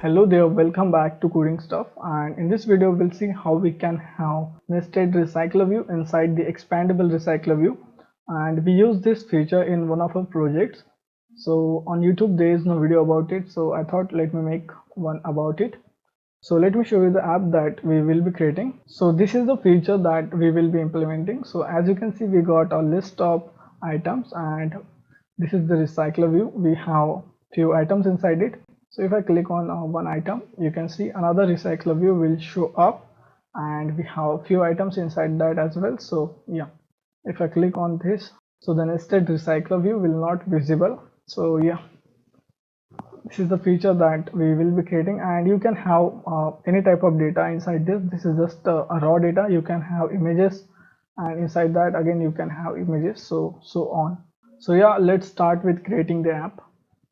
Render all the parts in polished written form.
Hello there, welcome back to Coding Stuff, and in this video we'll see how we can have nested recycler view inside the expandable recycler view, and we use this feature in one of our projects. So on YouTube there is no video about it, so I thought let me make one about it. So let me show you the app that we will be creating. So this is the feature that we will be implementing. So as you can see, we got a list of items, and this is the recycler view. We have few items inside it. So if I click on one item, you can see another recycler view will show up, and we have few items inside that as well. So yeah, if I click on this, so the nested recycler view will not visible. So yeah, this is the feature that we will be creating, and you can have any type of data inside this. This is just a raw data. You can have images, and inside that again you can have images, so on. So yeah, let's start with creating the app.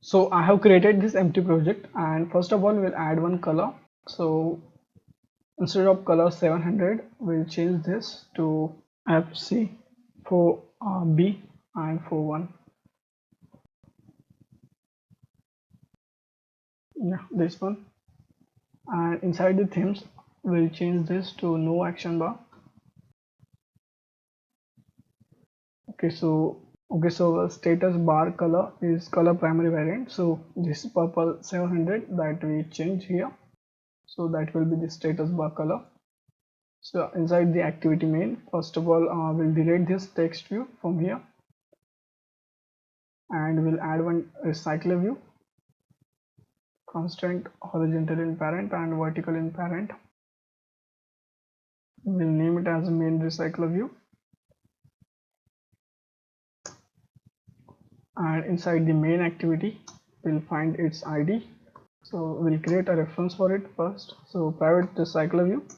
So I have created this empty project, and first of all we'll add one color. So instead of color 700, we'll change this to FC for B and for 1. Yeah, this one. And inside the themes we'll change this to no action bar. Okay, so status bar color is color primary variant. So this purple 700 that we change here, so that will be the status bar color. So inside the activity main, first of all we'll delete this text view from here, and we'll add one recycler view, constant horizontal in parent and vertical in parent. We'll name it as main recycler view, and inside the main activity we'll find its ID. So we'll create a reference for it first. So private recycler view,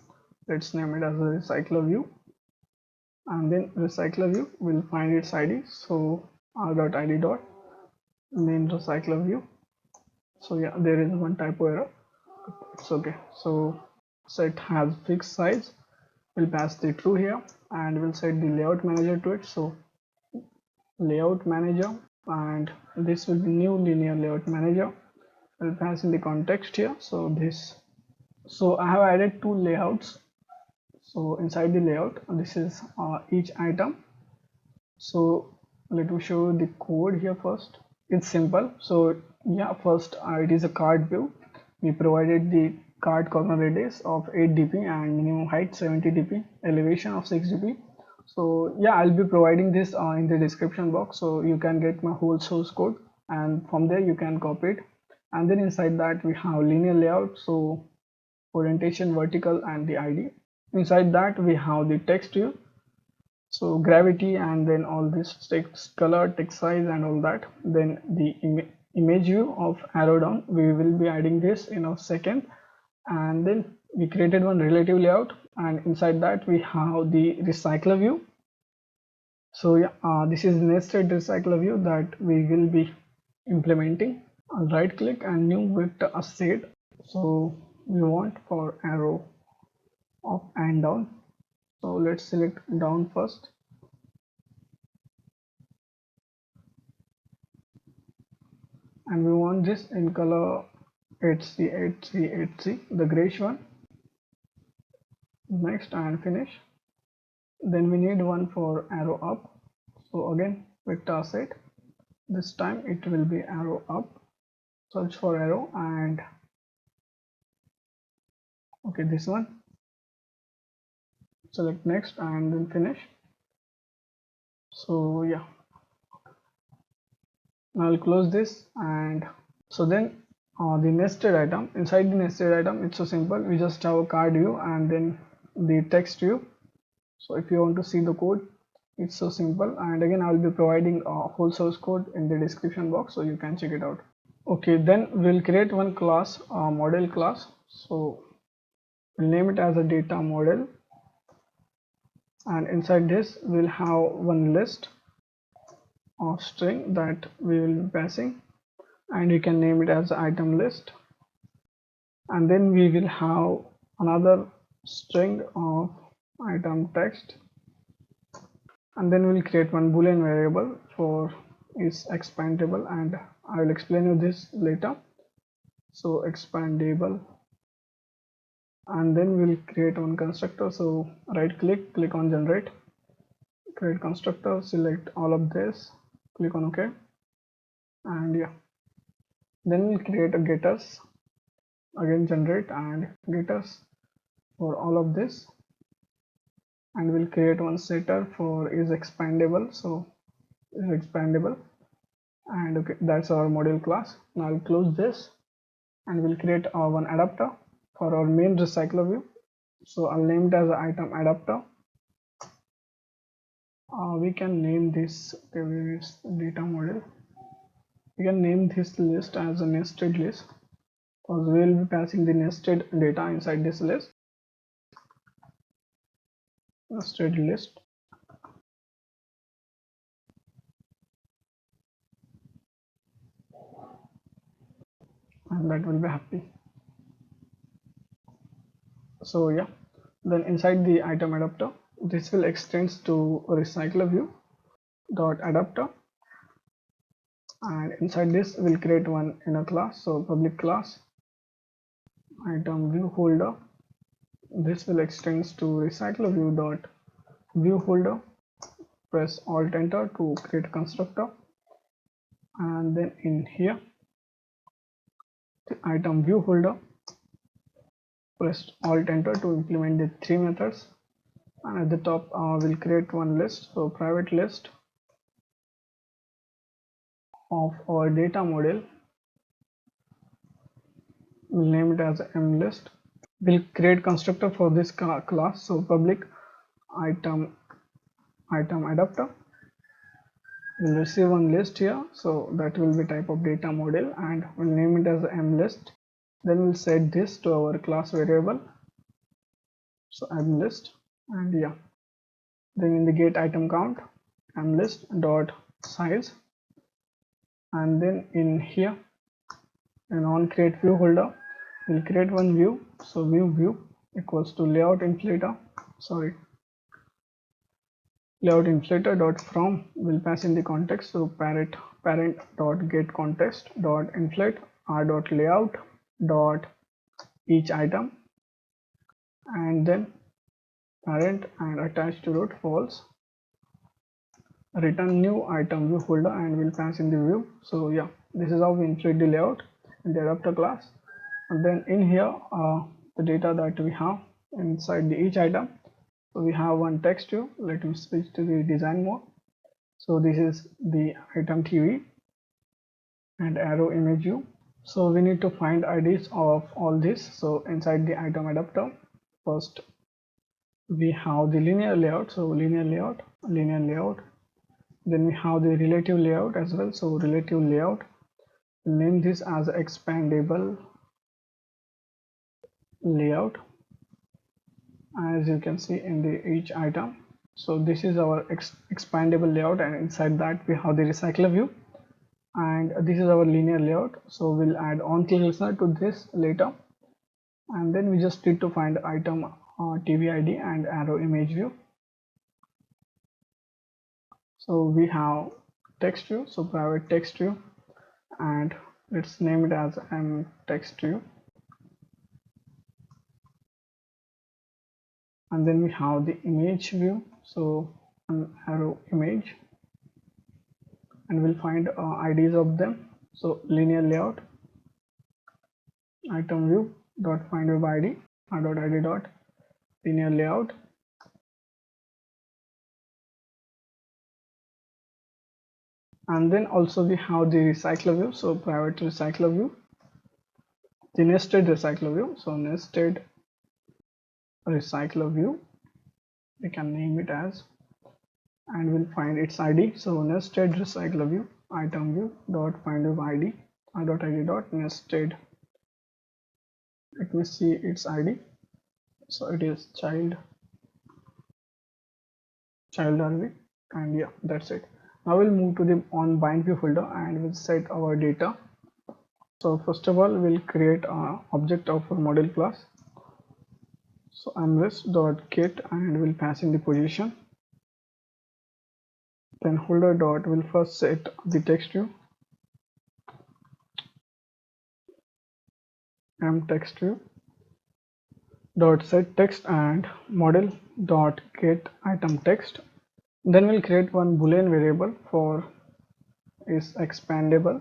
let's name it as a recycler view, and then recycler view will find its ID. So r.id dot main recycler view. So yeah, there is one typo error. It's okay. So set has fixed size. We'll pass the true here, and we'll set the layout manager to it. So layout manager, and this will be new linear layout manager. We'll pass in the context here. So this. So I have added two layouts. So inside the layout, this is each item. So let me show you the code here first. It's simple. So yeah, first it is a card view. We provided the card corner radius of 8 dp and minimum height 70 dp, elevation of 6 dp. So yeah, I'll be providing this in the description box, so you can get my whole source code, and from there you can copy it. And then inside that we have linear layout, so orientation vertical and the ID. Inside that we have the text view, so gravity, and then all this text color, text size and all that. Then the image view of arrow down, we will be adding this in a second. And then we created one relative layout, and inside that we have the recycler view. So yeah, this is nested recycler view that we will be implementing. I'll right click and new vector asset. So we want for arrow up and down. So let's select down first, and we want this in color 8C, the grayish one. Next and finish. Then we need one for arrow up. So again vector set, this time it will be arrow up. Search for arrow, and okay, this one. Select next and then finish. So yeah, now I'll close this. And so then the nested item, inside the nested item, it's so simple. We just have a card view and then the text view. So if you want to see the code, it's so simple. And again, I will be providing a whole source code in the description box, so you can check it out. Okay, then we'll create one class, model class. So we'll name it as a data model, and inside this we'll have one list of string that we will be passing, and you can name it as item list. And then we will have another string of item text, and then we'll create one boolean variable for is expandable, and I will explain you this later. so expandable, and then we'll create one constructor. So right click on generate, create constructor, select all of this, click on OK, and yeah, then we'll create a getters, again generate and getters for all of this, and we'll create one setter for is expandable, so is expandable, and okay, that's our module class. Now I'll close this and we'll create our one adapter for our main recycler view. So I'll name it as item adapter. We can name this data model. We can name this list as a nested list because we will be passing the nested data inside this list. Nested list. And that will be happy. So yeah, then inside the item adapter, this will extend to RecyclerView dot adapter, and inside this we'll create one inner class, so public class item view holder. This will extend to RecyclerView dot view holder. Press alt enter to create constructor, and then in here the item view holder, press alt enter to implement the three methods, and at the top we'll create one list, so private list of our data model. We'll name it as mlist. We'll create constructor for this class, so public item adapter will receive one list here, so that will be type of data model, and we'll name it as mlist. Then we'll set this to our class variable, so mlist, and yeah, then in the get item count mlist dot size, and then in here and on create view holder we'll create one view, so view equals to layout inflator dot from will pass in the context, so parent dot get context dot inflate r dot layout dot each item, and then parent and attached to root false, return new item view holder and will pass in the view. So yeah, this is how we inflate the layout in the adapter class. And then in here the data that we have inside the each item, so we have one text view. Let me switch to the design mode. So this is the item TV and arrow image view. So we need to find IDs of all this. So inside the item adapter, first we have the linear layout, so linear layout, then we have the relative layout as well, so relative layout. We'll name this as expandable layout, as you can see in the each item. So this is our expandable layout, and inside that we have the recycler view, and this is our linear layout. So we'll add on click listener to this later, and then we just need to find item TV ID and arrow image view. So we have text view, so private text view, and let's name it as text view, and then we have the image view, so an arrow image, and we'll find IDs of them. So linear layout item view dot find web ID dot id dot linear layout, and then also we have the recycler view, so private recycler view, the nested recycler view, so nested recycler view we can name it as, and we'll find its ID, so nested recycler view item view dot find web ID dot id dot nested. Let me see its ID, so it is child RV, and yeah, that's it. Now we'll move to the on bind view folder and we'll set our data. So first of all we'll create an object of our model class, so mlist.get, and we'll pass in the position, then holder dot will first set the text view, text view dot set text and model dot get item text. Then we'll create one boolean variable for is expandable,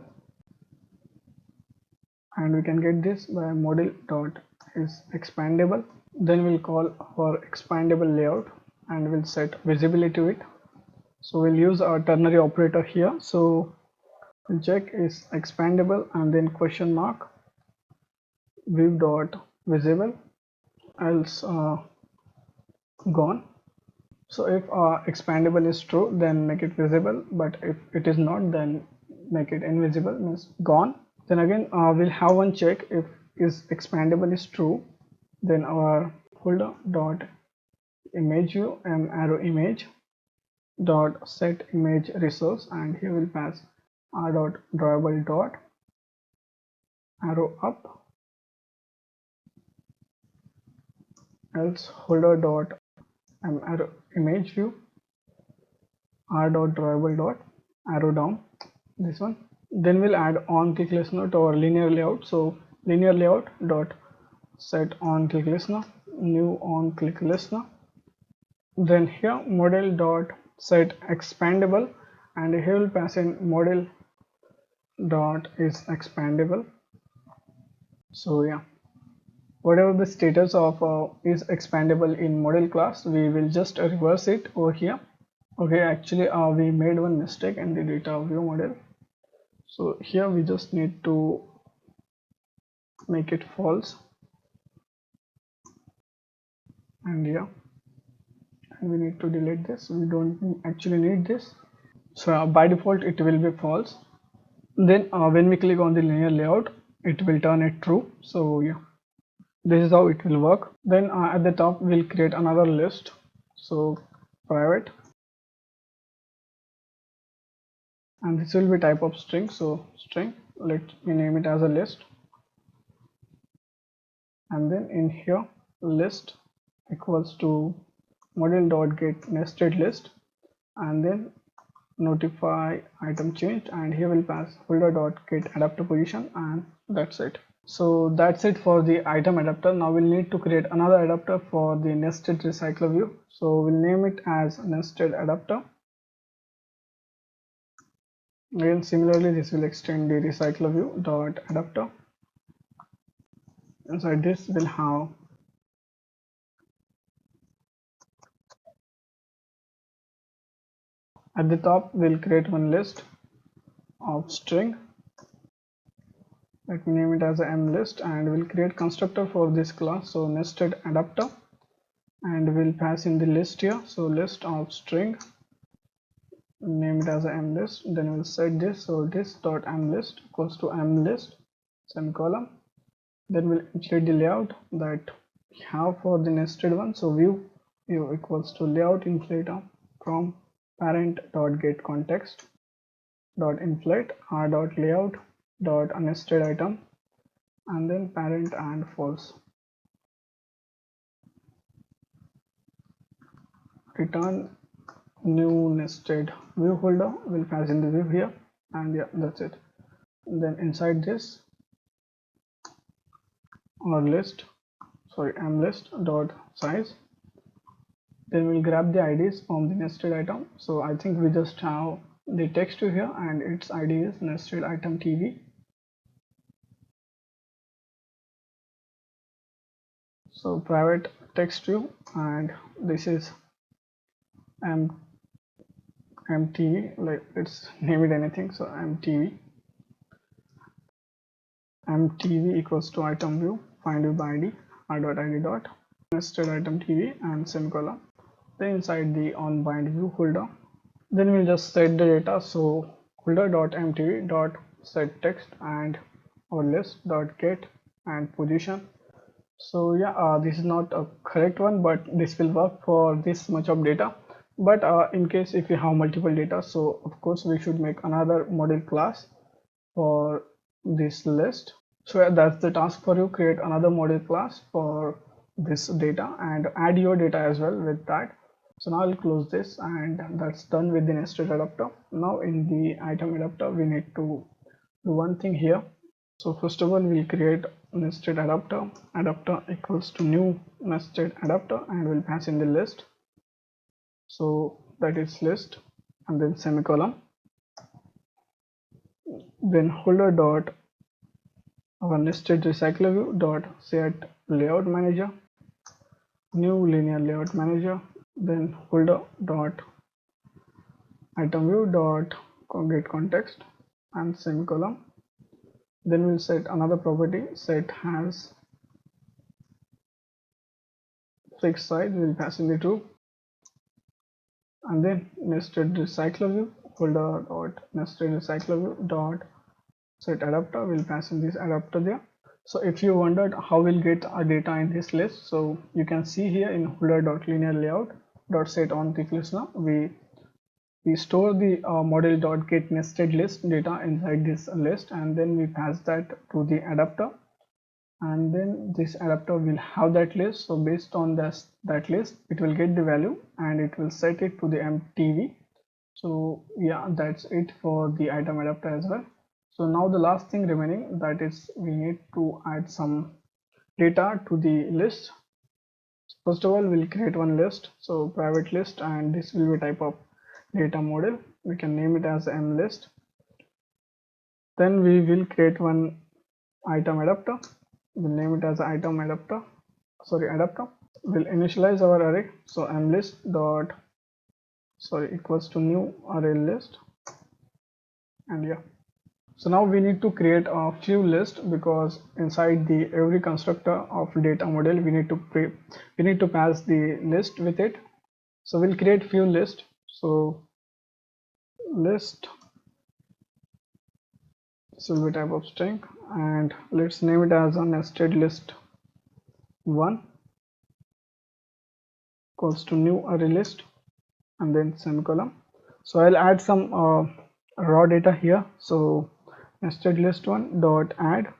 and we can get this by model dot is expandable. Then we'll call for expandable layout and we'll set visibility to it. So we'll use our ternary operator here. So we'll check is expandable and then question mark view dot visible, else gone. So if expandable is true, then make it visible, but if it is not, then make it invisible, means gone. Then again we'll have one check. If is expandable is true, then our folder dot image view arrow image dot set image resource, and here we'll pass r dot drawable dot arrow up, else holder dot arrow image view r dot drawable dot arrow down, this one. Then we'll add on click listener to our linear layout. So linear layout dot set on click listener, new on click listener. Then here model dot set expandable, and here we'll pass in model dot is expandable. So yeah, whatever the status of is expandable in model class, we will just reverse it over here. Okay, actually we made one mistake in the data view model. So here we just need to make it false, and yeah, and we need to delete this. We don't actually need this. So by default it will be false. Then when we click on the linear layout, it will turn it true. So yeah, this is how it will work. Then at the top we'll create another list. So private, and this will be type of string. So string, let me name it as a list, and then in here list equals to model dot get nested list, and then notify item changed, and here we'll pass folder dot get adapter position, and that's it. So that's it for the item adapter. Now we'll need to create another adapter for the nested recycler view. So we'll name it as nested adapter. Again, similarly, this will extend the recycler view dot adapter. Inside this we'll have at the top we'll create one list of string. Let me name it as a mList, and we'll create constructor for this class. So nested adapter, and we'll pass in the list here. So list of string, name it as a mList. Then we'll set this. So this dot mList equals to mList semicolon. Then we'll include the layout that we have for the nested one. So view equals to layout inflator from parent dot get context dot inflate r dot layout dot nested item, and then parent and false. Return new nested view folder, will pass in the view here, and yeah, that's it. And then inside this our list, sorry, mList dot size. Then we'll grab the IDs from the nested item. So I think we just have the text here, and its ID is nested item TV. So private text view, and this is mtv, like let's name it anything. So mtv equals to item view find view by id r dot id dot nested item tv and semicolon. Then inside the on bind view folder, then we'll just set the data. So folder dot mtv dot set text and our list dot get and position. So yeah, this is not a correct one, but this will work for this much of data. But in case if you have multiple data, so of course we should make another model class for this list. So yeah, that's the task for you. Create another model class for this data and add your data as well with that. So now I'll close this, and that's done with the nested adapter. Now in the item adapter we need to do one thing here. So first of all, we'll create nested adapter. Adapter equals to new nested adapter, and we'll pass in the list. So that is list, and then semicolon. Then holder dot our nested recycler view dot set layout manager, new linear layout manager. Then holder dot item view dot get context and semicolon. Then we'll set another property, set has fixed size, we'll pass in the true. And then nested recycler view folder dot nested recycler view dot set adapter, we'll pass in this adapter there. So if you wondered how we'll get our data in this list, so you can see here in holder dot linear layout dot set on click list. Now we store the model dot get nested list data inside this list, and then we pass that to the adapter, and then this adapter will have that list. So based on that list, it will get the value and it will set it to the MTV. So yeah, that's it for the item adapter as well. So now the last thing remaining, that is we need to add some data to the list. First of all, we'll create one list, so private list, and this will be type of data model. We can name it as M list. Then we will create one item adapter. We'll name it as item adapter. We'll initialize our array, so M list dot equals to new array list, and yeah. So now we need to create a few lists, because inside the every constructor of data model we need to pass the list with it. So we'll create few lists. So list, this will be type of string, and let's name it as a nested list 1 equals to new array list, and then semicolon. So I'll add some raw data here. So nested list 1 dot add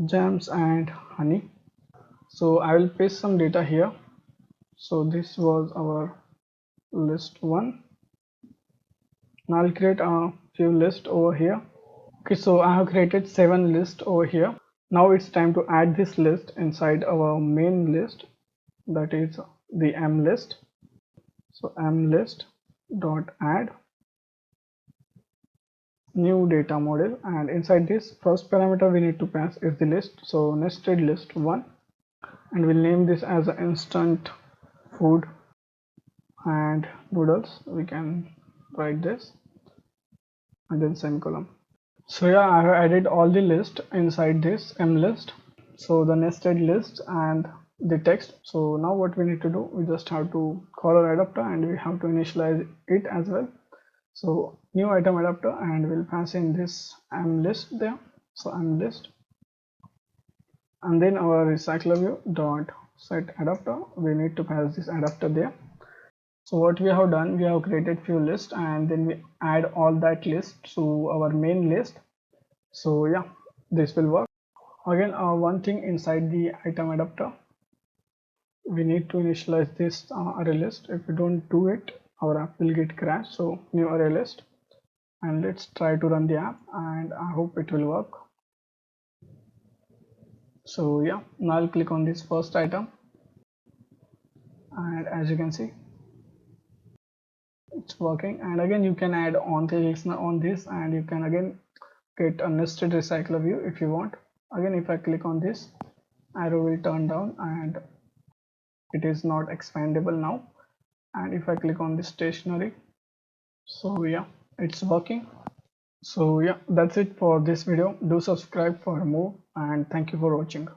jams and honey. So I will paste some data here. So this was our list 1. Now I'll create a few lists over here. Okay, so I have created 7 lists over here. Now it's time to add this list inside our main list, that is the M list. So M list dot add new data model, and inside this first parameter we need to pass is the list. So nested list 1, and we'll name this as an instant food and noodles. We can write this, and then semicolon. So yeah, I have added all the list inside this M list, so the nested list and the text. So now what we need to do, we just have to call our adapter, and we have to initialize it as well. So new item adapter, and we'll pass in this M list there. So M list, and then our recycler view dot set adapter, we need to pass this adapter there. So what we have done, we have created few lists, and then we add all that list to our main list. So yeah, this will work. Again, one thing inside the item adapter, we need to initialize this array list. If we don't do it, our app will get crashed. So new array list, and let's try to run the app, and I hope it will work. So yeah, now I'll click on this first item, and as you can see, it's working. And again, you can add on clicks on this, and you can again get a nested recycler view if you want. Again, if I click on this, arrow will turn down and it is not expandable now. And if I click on this stationary, so yeah, it's working. So yeah, that's it for this video. Do subscribe for more, and thank you for watching.